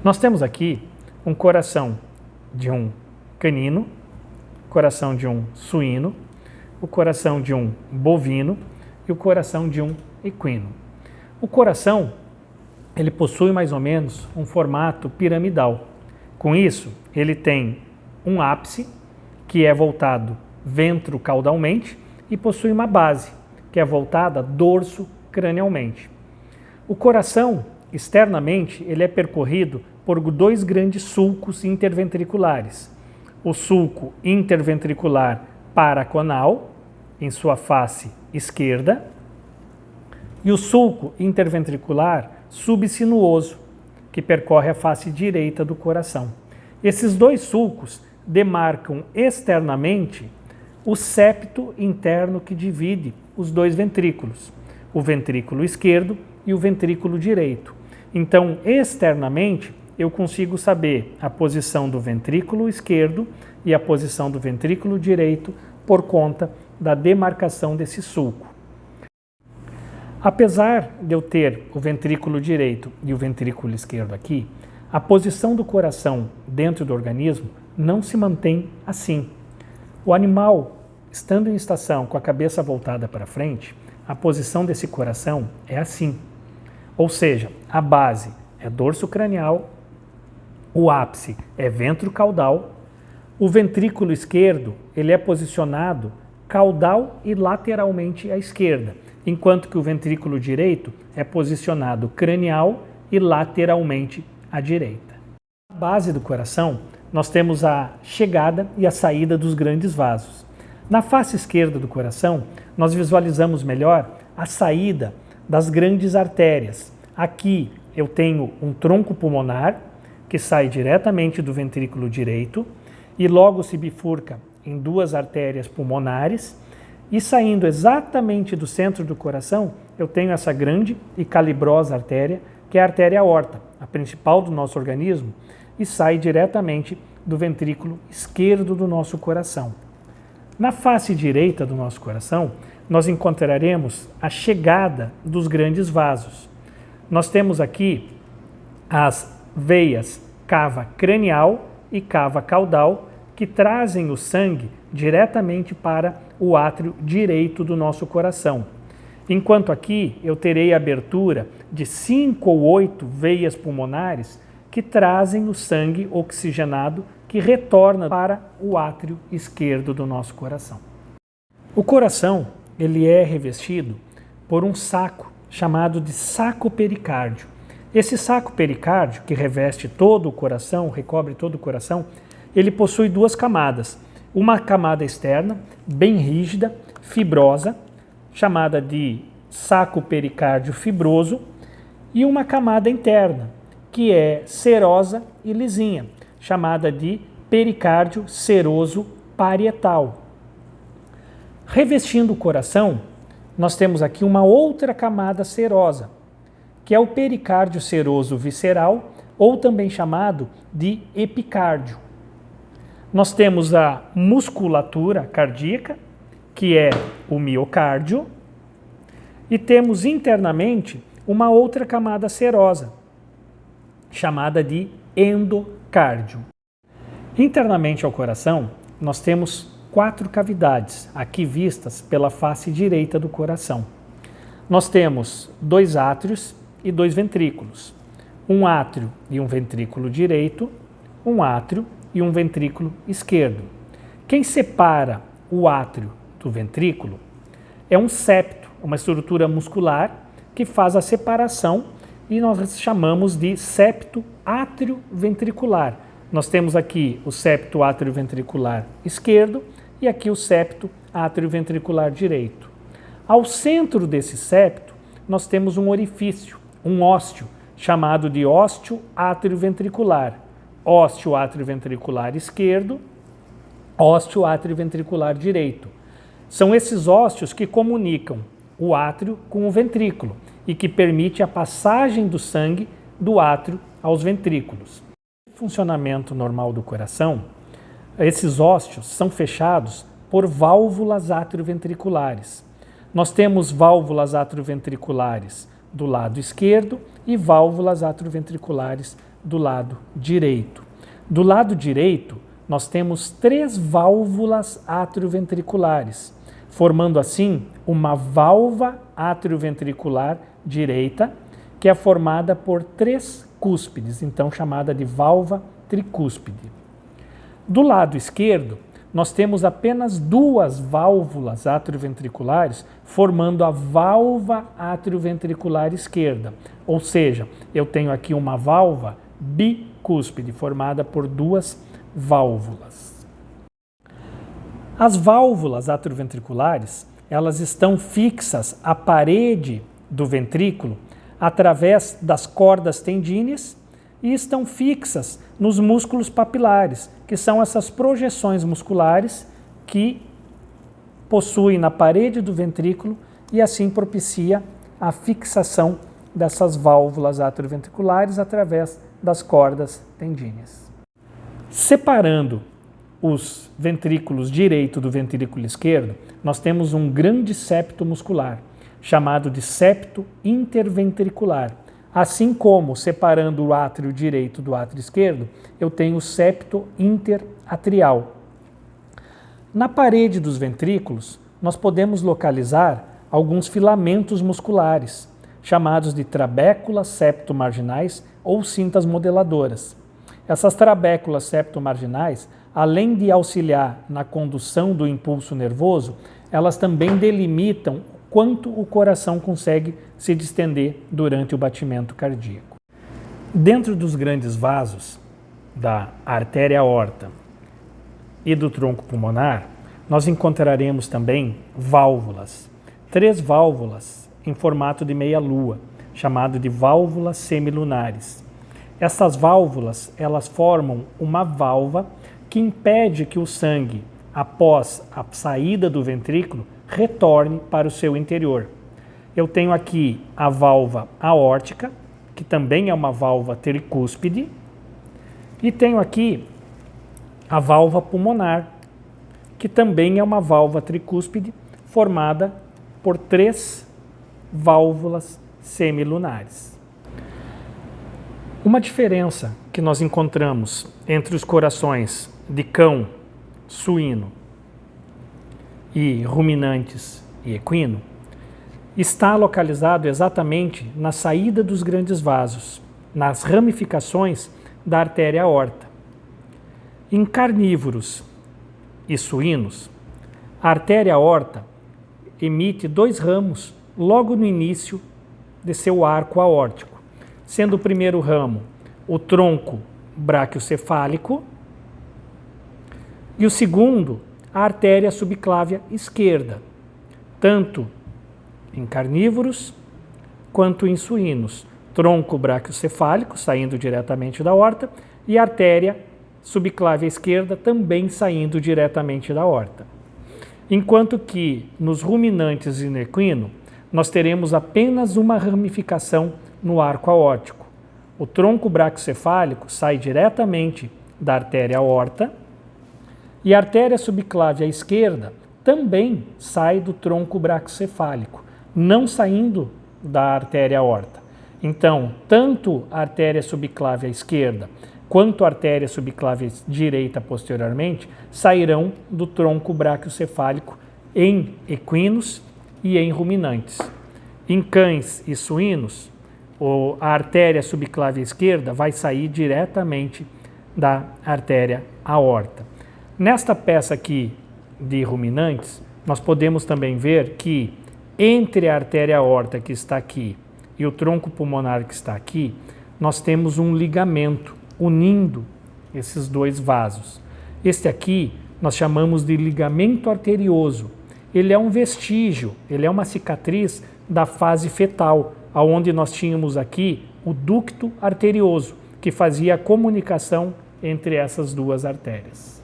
Nós temos aqui um coração de um canino, coração de um suíno, o coração de um bovino e o coração de um equino. O coração, ele possui mais ou menos um formato piramidal. Com isso, ele tem um ápice, que é voltado ventrocaudalmente, e possui uma base, que é voltada dorso-cranialmente. O coração, externamente, ele é percorrido por dois grandes sulcos interventriculares. O sulco interventricular paraconal, em sua face esquerda, e o sulco interventricular subsinuoso, que percorre a face direita do coração. Esses dois sulcos demarcam externamente o septo interno que divide os dois ventrículos, o ventrículo esquerdo e o ventrículo direito. Então, externamente, eu consigo saber a posição do ventrículo esquerdo e a posição do ventrículo direito por conta da demarcação desse sulco. Apesar de eu ter o ventrículo direito e o ventrículo esquerdo aqui, a posição do coração dentro do organismo não se mantém assim. O animal, estando em estação com a cabeça voltada para frente, a posição desse coração é assim. Ou seja, a base é dorso cranial, o ápice é ventrocaudal, o ventrículo esquerdo ele é posicionado caudal e lateralmente à esquerda, enquanto que o ventrículo direito é posicionado cranial e lateralmente à direita. Na base do coração, nós temos a chegada e a saída dos grandes vasos. Na face esquerda do coração, nós visualizamos melhor a saída das grandes artérias. Aqui eu tenho um tronco pulmonar que sai diretamente do ventrículo direito e logo se bifurca em duas artérias pulmonares, e saindo exatamente do centro do coração, eu tenho essa grande e calibrosa artéria, que é a artéria aorta, a principal do nosso organismo, e sai diretamente do ventrículo esquerdo do nosso coração. Na face direita do nosso coração, nós encontraremos a chegada dos grandes vasos. Nós temos aqui as veias cava cranial e cava caudal, que trazem o sangue diretamente para o átrio direito do nosso coração. Enquanto aqui eu terei a abertura de 5 ou 8 veias pulmonares que trazem o sangue oxigenado que retorna para o átrio esquerdo do nosso coração. O coração ele é revestido por um saco chamado de saco pericárdio. Esse saco pericárdio, que reveste todo o coração, recobre todo o coração, ele possui duas camadas. Uma camada externa, bem rígida, fibrosa, chamada de saco pericárdio fibroso, e uma camada interna, que é serosa e lisinha, chamada de pericárdio seroso parietal. Revestindo o coração, nós temos aqui uma outra camada serosa, que é o pericárdio seroso visceral, ou também chamado de epicárdio. Nós temos a musculatura cardíaca, que é o miocárdio, e temos internamente uma outra camada serosa, chamada de endocárdio. Internamente ao coração, nós temos 4 cavidades, aqui vistas pela face direita do coração. Nós temos 2 átrios e 2 ventrículos, um átrio e um ventrículo direito, um átrio e um ventrículo esquerdo. Quem separa o átrio do ventrículo é um septo, uma estrutura muscular que faz a separação e nós chamamos de septo átrio-ventricular. Nós temos aqui o septo átrio-ventricular esquerdo e aqui o septo átrio-ventricular direito. Ao centro desse septo, nós temos um orifício, um ósteo, chamado de ósteo átrio-ventricular. Ósteo átrio-ventricular esquerdo, ósteo átrio-ventricular direito. São esses ósteos que comunicam o átrio com o ventrículo e que permite a passagem do sangue do átrio aos ventrículos. No funcionamento normal do coração, esses ósteos são fechados por válvulas atrioventriculares. Nós temos válvulas atrioventriculares do lado esquerdo e válvulas atrioventriculares do lado direito. Do lado direito, nós temos 3 válvulas atrioventriculares, formando assim uma válvula atrioventricular direita, que é formada por 3 cúspides, então chamada de válvula tricúspide. Do lado esquerdo, nós temos apenas 2 válvulas atrioventriculares formando a válvula atrioventricular esquerda, ou seja, eu tenho aqui uma válvula bicúspide formada por 2 válvulas. As válvulas atrioventriculares, elas estão fixas à parede do ventrículo através das cordas tendíneas e estão fixas nos músculos papilares, que são essas projeções musculares que possuem na parede do ventrículo e assim propicia a fixação dessas válvulas atrioventriculares através das cordas tendíneas. Separando os ventrículos direito do ventrículo esquerdo, nós temos um grande septo muscular, chamado de septo interventricular. Assim como, separando o átrio direito do átrio esquerdo, eu tenho o septo interatrial. Na parede dos ventrículos, nós podemos localizar alguns filamentos musculares, chamados de trabéculas septomarginais ou cintas modeladoras. Essas trabéculas septomarginais, além de auxiliar na condução do impulso nervoso, elas também delimitam quanto o coração consegue se distender durante o batimento cardíaco. Dentro dos grandes vasos da artéria aorta e do tronco pulmonar, nós encontraremos também válvulas, 3 válvulas em formato de meia-lua, chamado de válvulas semilunares. Essas válvulas, elas formam uma válvula que impede que o sangue, após a saída do ventrículo, retorne para o seu interior. Eu tenho aqui a válvula aórtica, que também é uma válvula tricúspide, e tenho aqui a válvula pulmonar, que também é uma válvula tricúspide formada por 3 válvulas semilunares. Uma diferença que nós encontramos entre os corações de cão, suíno e ruminantes e equino está localizado exatamente na saída dos grandes vasos, nas ramificações da artéria aorta. Em carnívoros e suínos, a artéria aorta emite 2 ramos logo no início de seu arco aórtico, sendo o primeiro ramo o tronco braquiocefálico e o segundo a artéria subclávia esquerda, tanto em carnívoros quanto em suínos. Tronco braquiocefálico saindo diretamente da aorta e artéria subclávia esquerda também saindo diretamente da aorta. Enquanto que nos ruminantes e no equino, nós teremos apenas uma ramificação no arco aórtico. O tronco braquiocefálico sai diretamente da artéria aorta e a artéria subclávia esquerda também sai do tronco braquiocefálico, não saindo da artéria aorta. Então, tanto a artéria subclávia esquerda quanto a artéria subclávia direita posteriormente sairão do tronco braquiocefálico em equinos e em ruminantes. Em cães e suínos, a artéria subclávia esquerda vai sair diretamente da artéria aorta. Nesta peça aqui de ruminantes, nós podemos também ver que entre a artéria aorta que está aqui e o tronco pulmonar que está aqui, nós temos um ligamento unindo esses 2 vasos. Este aqui nós chamamos de ligamento arterioso. Ele é um vestígio, ele é uma cicatriz da fase fetal, onde nós tínhamos aqui o ducto arterioso, que fazia a comunicação entre essas 2 artérias.